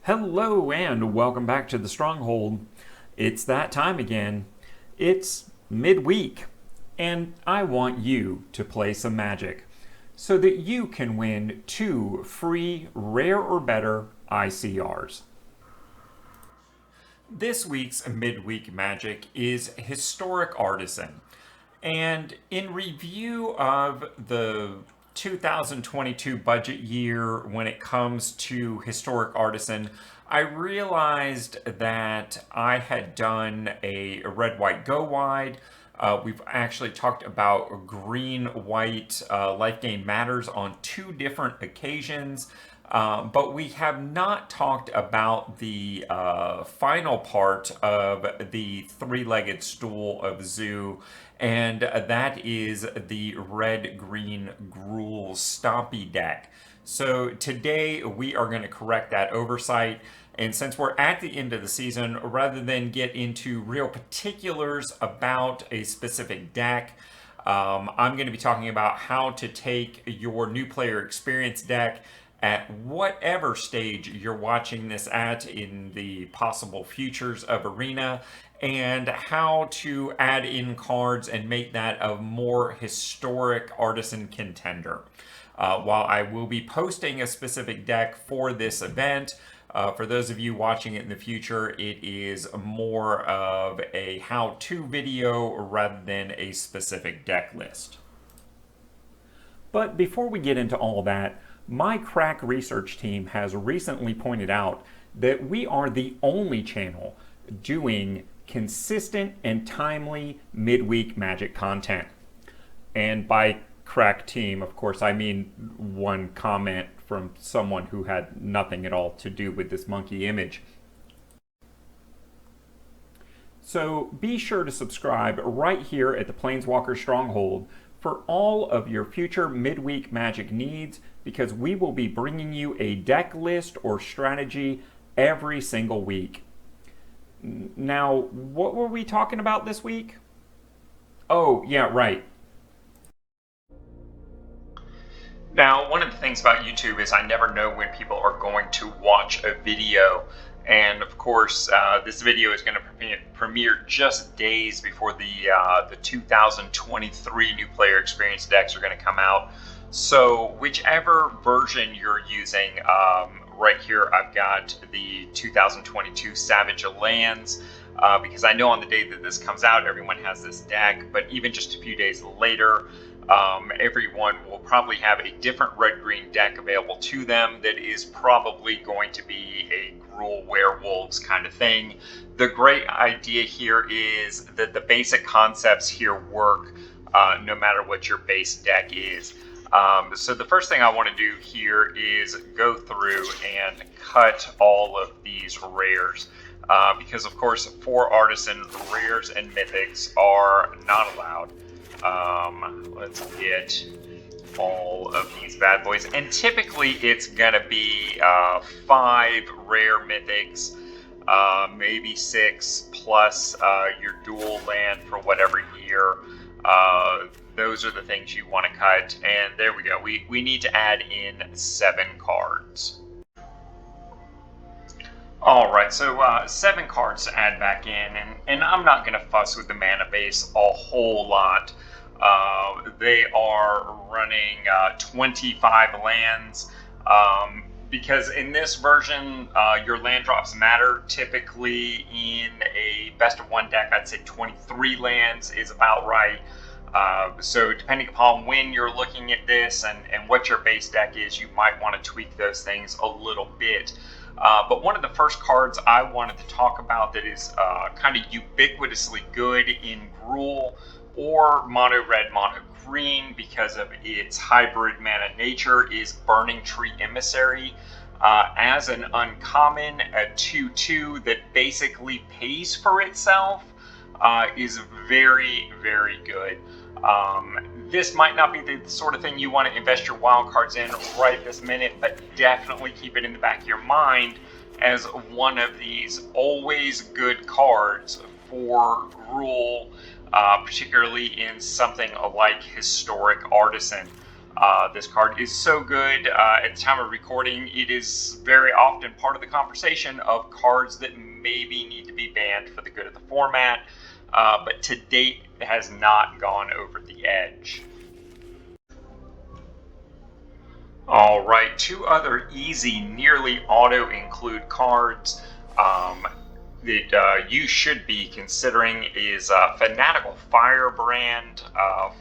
Hello and welcome back to the Stronghold. It's that time again. It's midweek, and I want you to play some Magic so that you can win 2 free Rare or Better ICRs. This week's midweek Magic is Historic Artisan, and in review of the 2022 budget year when it comes to Historic Artisan, I realized that I had done a red, white, go wide. We've actually talked about green, white life gain matters on 2 different occasions. But we have not talked about the final part of the 3-legged stool of Zoo, and that is the red-green Gruul Stompy deck. So today we are going to correct that oversight, and since we're at the end of the season, rather than get into real particulars about a specific deck, I'm going to be talking about how to take your new player experience deck at whatever stage you're watching this at in the possible futures of Arena, and how to add in cards and make that a more historic artisan contender. While I will be posting a specific deck for this event, for those of you watching it in the future, it is more of a how-to video rather than a specific deck list. But before we get into all that, my crack research team has recently pointed out that we are the only channel doing consistent and timely midweek Magic content. And by crack team, of course, I mean one comment from someone who had nothing at all to do with this monkey image. So be sure to subscribe right here at the Planeswalker Stronghold for all of your future midweek Magic needs, because we will be bringing you a deck list or strategy every single week. Now, what were we talking about this week? Oh, yeah, right. Now, one of the things about YouTube is I never know when people are going to watch a video. And of course, this video is going to premiere just days before the 2023 new player experience decks are going to come out. So whichever version you're using, right here I've got the 2022 Savage Lands, because I know on the day that this comes out, everyone has this deck, but even just a few days later, everyone will probably have a different red-green deck available to them that is probably going to be a Gruul Werewolves kind of thing. The great idea here is that the basic concepts here work no matter what your base deck is. So the first thing I want to do here is go through and cut all of these rares. Because of course, for Artisan, rares and mythics are not allowed. Let's get all of these bad boys, and typically it's gonna be 5 rare mythics, maybe 6 plus your dual land for whatever year. Those are the things you want to cut, and there we go. We need to add in 7 cards. Alright, so 7 cards to add back in, and I'm not going to fuss with the mana base a whole lot. They are running 25 lands, because in this version, your land drops matter. Typically in a best of 1 deck, I'd say 23 lands is about right. So depending upon when you're looking at this and what your base deck is, you might want to tweak those things a little bit. But one of the first cards I wanted to talk about that is kind of ubiquitously good in Gruul or mono red, mono green because of its hybrid mana nature is Burning Tree Emissary. As an uncommon, a 2/2 that basically pays for itself is very, very good. This might not be the sort of thing you want to invest your wild cards in right this minute, but definitely keep it in the back of your mind as one of these always good cards for Gruul, particularly in something like Historic Artisan. This card is so good. At the time of recording, it is very often part of the conversation of cards that maybe need to be banned for the good of the format, but to date it has not gone over the edge. All right, two other easy, nearly auto-include cards that you should be considering is Fanatical Firebrand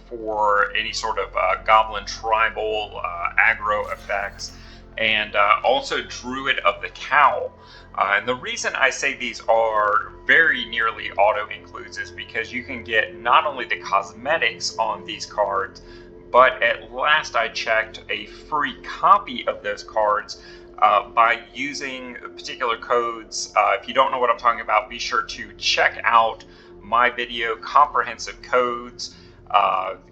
for any sort of Goblin Tribal aggro effects, and also Druid of the Cowl. And the reason I say these are very nearly auto-includes is because you can get not only the cosmetics on these cards, but at last I checked, a free copy of those cards by using particular codes. If you don't know what I'm talking about, be sure to check out my video, Comprehensive Codes.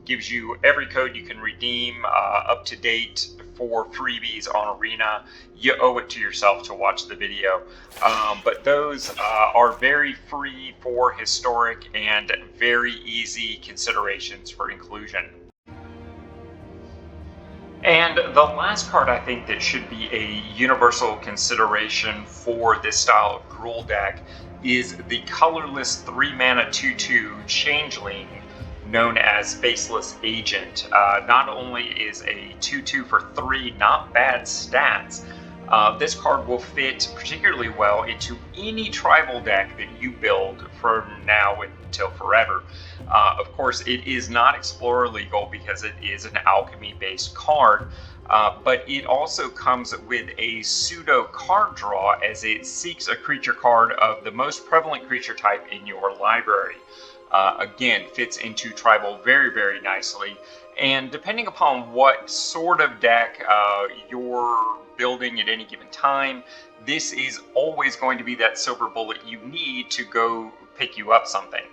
Gives you every code you can redeem up to date for freebies on Arena. You owe it to yourself to watch the video. But those are very free for historic and very easy considerations for inclusion. And the last card I think that should be a universal consideration for this style of Gruul deck is the colorless 3-mana 2/2 Changeling known as Faceless Agent. Not only is a 2/2 for 3 not bad stats, this card will fit particularly well into any tribal deck that you build from now until forever. Of course, it is not Explorer legal because it is an alchemy-based card, but it also comes with a pseudo card draw as it seeks a creature card of the most prevalent creature type in your library. Again, fits into tribal very, very nicely. And depending upon what sort of deck you're building at any given time, this is always going to be that silver bullet you need to go pick you up something.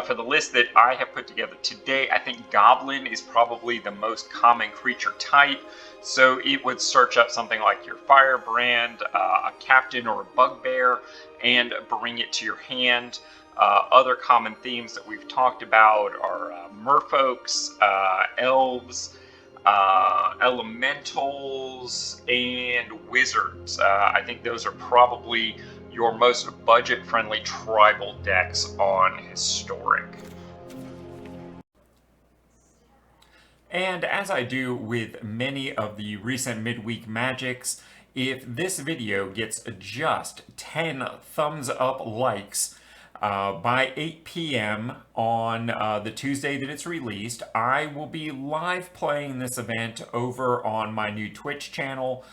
For the list that I have put together today, I think Goblin is probably the most common creature type, so it would search up something like your Firebrand, a Captain or a Bugbear, and bring it to your hand. Other common themes that we've talked about are merfolks, elves, elementals, and wizards. I think those are probably your most budget-friendly tribal decks on Historic. And as I do with many of the recent midweek magics, if this video gets just 10 thumbs up likes by 8 p.m. on the Tuesday that it's released, I will be live playing this event over on my new Twitch channel.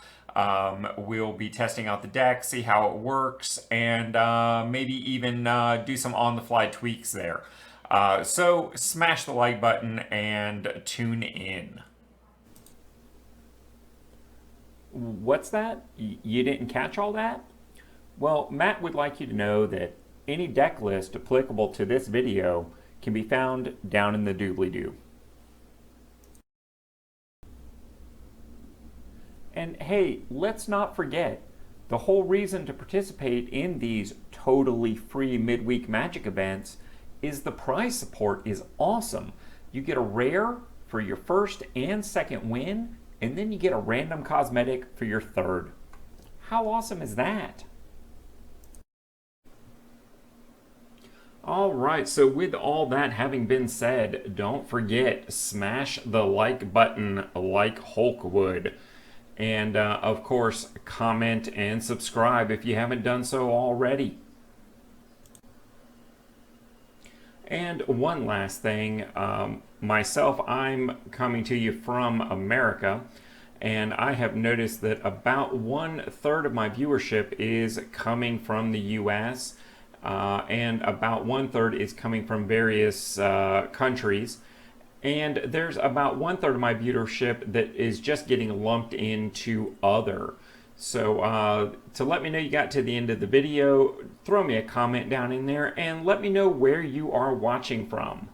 We'll be testing out the deck, see how it works, and maybe even do some on-the-fly tweaks there. So smash the like button and tune in. What's that? You didn't catch all that? Well, Matt would like you to know that any deck list applicable to this video can be found down in the doobly-doo. And hey, let's not forget, the whole reason to participate in these totally free midweek magic events is the prize support is awesome. You get a rare for your first and second win, and then you get a random cosmetic for your third. How awesome is that? All right, so with all that having been said, don't forget, smash the like button like Hulk would. And of course, comment and subscribe if you haven't done so already. And one last thing, myself, I'm coming to you from America, and I have noticed that about 1/3 of my viewership is coming from the US, and about 1/3 is coming from various countries. And there's about 1/3 of my viewership that is just getting lumped into other. So to let me know you got to the end of the video, throw me a comment down in there and let me know where you are watching from.